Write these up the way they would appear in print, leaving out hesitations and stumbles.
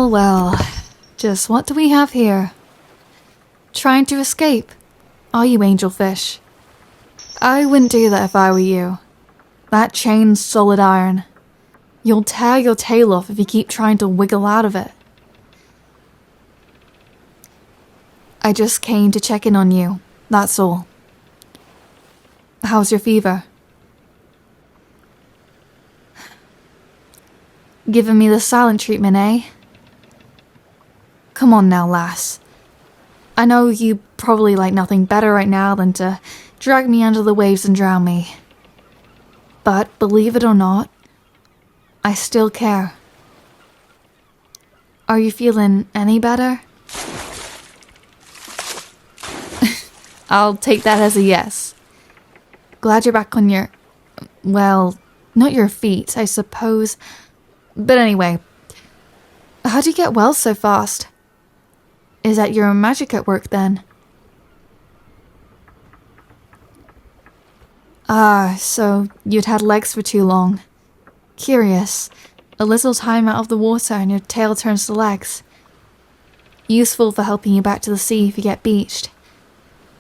well. Just what do we have here? Trying to escape? Are you, angelfish? I wouldn't do that if I were you. That chain's solid iron. You'll tear your tail off if you keep trying to wiggle out of it. I just came to check in on you, that's all. How's your fever? Giving me the silent treatment, eh? Come on now, lass. I know you probably like nothing better right now than to drag me under the waves and drown me. But believe it or not, I still care. Are you feeling any better? I'll take that as a yes. Glad you're back on your... well, not your feet, I suppose. But anyway, how'd you get well so fast? Is that your magic at work then? Ah, so you'd had legs for too long. Curious. A little time out of the water and your tail turns to legs. Useful for helping you back to the sea if you get beached.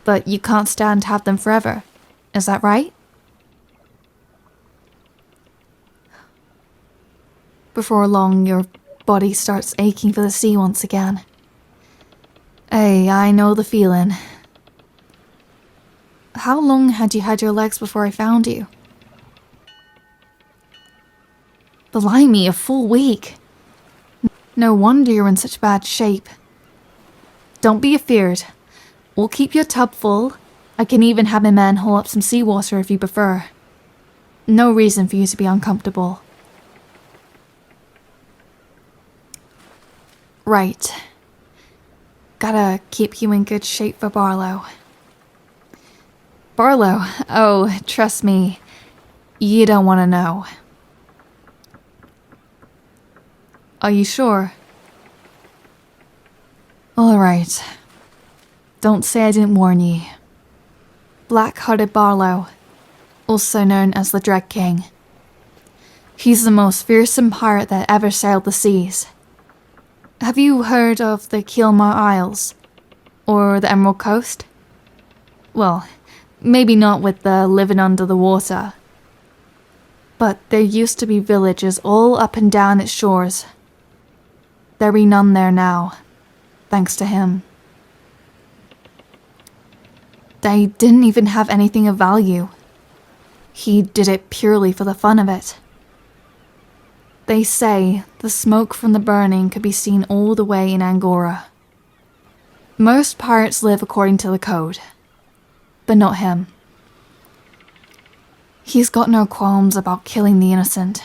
But you can't stand to have them forever. Is that right? Before long, your body starts aching for the sea once again. Hey, I know the feeling. How long had you had your legs before I found you? Blimey, a full week. No wonder you're in such bad shape. Don't be afeared. We'll keep your tub full. I can even have my men haul up some seawater if you prefer. No reason for you to be uncomfortable. Right. Gotta keep you in good shape for Barlo. Barlo? Oh, trust me. You don't want to know. Are you sure? Alright. Don't say I didn't warn ye. Black-hearted Barlo, also known as the Dread King. He's the most fearsome pirate that ever sailed the seas. Have you heard of the Kielmar Isles? Or the Emerald Coast? Well, maybe not with the living under the water. But there used to be villages all up and down its shores. There be none there now, thanks to him. They didn't even have anything of value. He did it purely for the fun of it. They say the smoke from the burning could be seen all the way in Angora. Most pirates live according to the code, but not him. He's got no qualms about killing the innocent.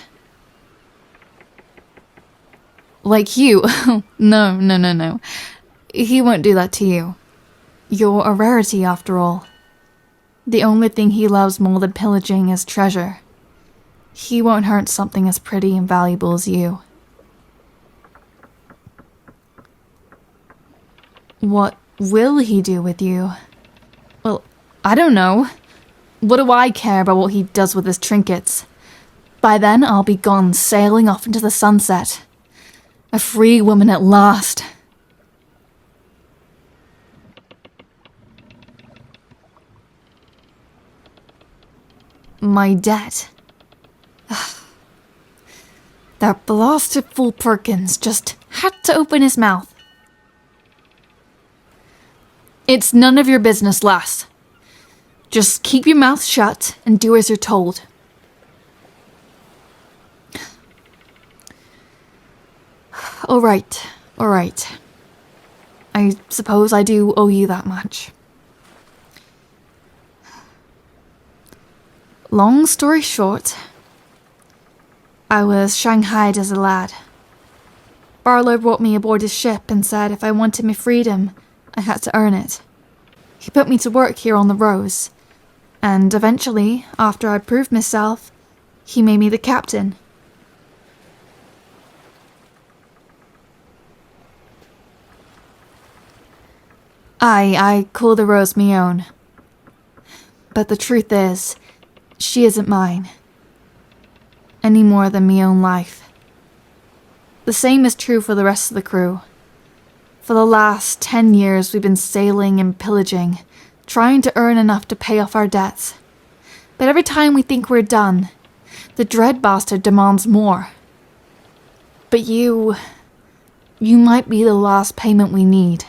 Like you. No. He won't do that to you. You're a rarity after all. The only thing he loves more than pillaging is treasure. He won't hurt something as pretty and valuable as you. What will he do with you? Well, I don't know. What do I care about what he does with his trinkets? By then, I'll be gone sailing off into the sunset. A free woman at last. My debt. That blasted fool Perkins just had to open his mouth. It's none of your business, lass. Just keep your mouth shut and do as you're told. All right. I suppose I do owe you that much. Long story short, I was shanghaied as a lad. Barlo brought me aboard his ship and said if I wanted my freedom, I had to earn it. He put me to work here on the Rose, and eventually, after I proved myself, he made me the captain. I call the Rose me own. But the truth is, she isn't mine. Any more than me own life. The same is true for the rest of the crew. For the last 10 years we've been sailing and pillaging, trying to earn enough to pay off our debts. But every time we think we're done, the dread bastard demands more. But you might be the last payment we need.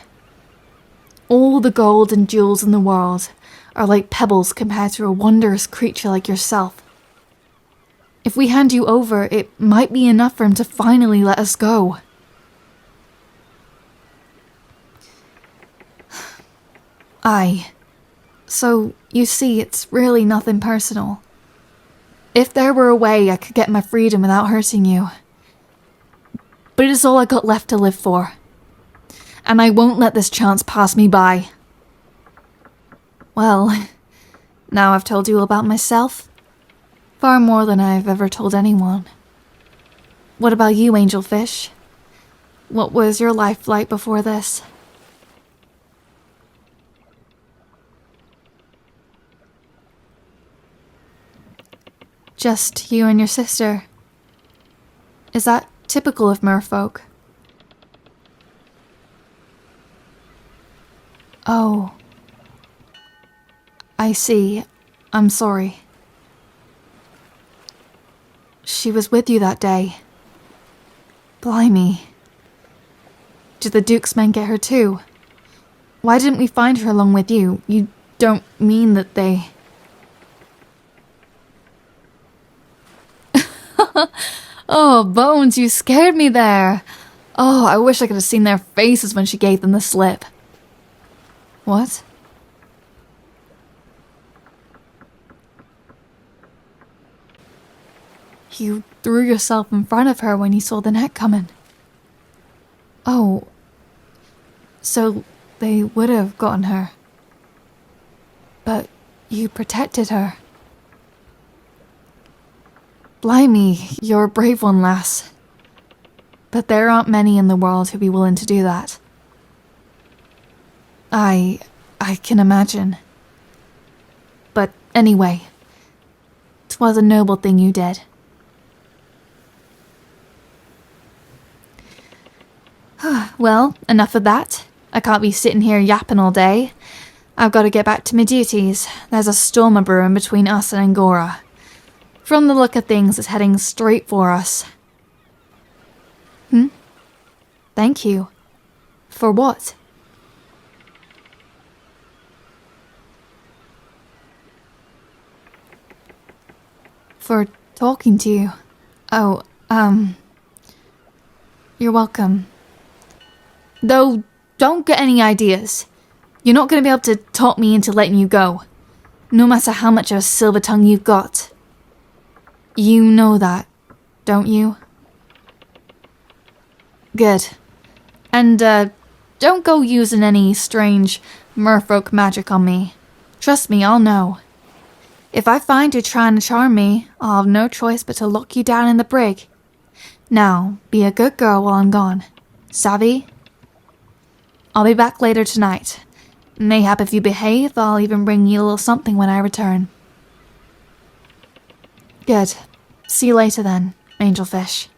All the gold and jewels in the world are like pebbles compared to a wondrous creature like yourself. If we hand you over, it might be enough for him to finally let us go. Aye. So, you see, it's really nothing personal. If there were a way I could get my freedom without hurting you. But it is all I got left to live for. And I won't let this chance pass me by. Well, now I've told you all about myself. Far more than I've ever told anyone. What about you, Angelfish? What was your life like before this? Just you and your sister. Is that typical of merfolk? Oh. I see. I'm sorry. She was with you that day. Blimey. Did the Duke's men get her too? Why didn't we find her along with you? You don't mean that they... Oh, Bones, you scared me there. Oh, I wish I could have seen their faces when she gave them the slip. What? You threw yourself in front of her when you saw the net coming. Oh. So they would have gotten her. But you protected her. Blimey, you're a brave one, lass. But there aren't many in the world who'd be willing to do that. I can imagine. But anyway, 'twas a noble thing you did. Well, enough of that. I can't be sitting here yapping all day. I've got to get back to my duties. There's a storm a-brewing between us and Angora. From the look of things, it's heading straight for us. Thank you. For what? For talking to you. Oh, you're welcome. Though, don't get any ideas. You're not going to be able to talk me into letting you go. No matter how much of a silver tongue you've got. You know that, don't you? Good. And, don't go using any strange merfolk magic on me. Trust me, I'll know. If I find you trying to charm me, I'll have no choice but to lock you down in the brig. Now, be a good girl while I'm gone. Savvy? I'll be back later tonight. Mayhap if you behave, I'll even bring you a little something when I return. Good. See you later then, Angelfish.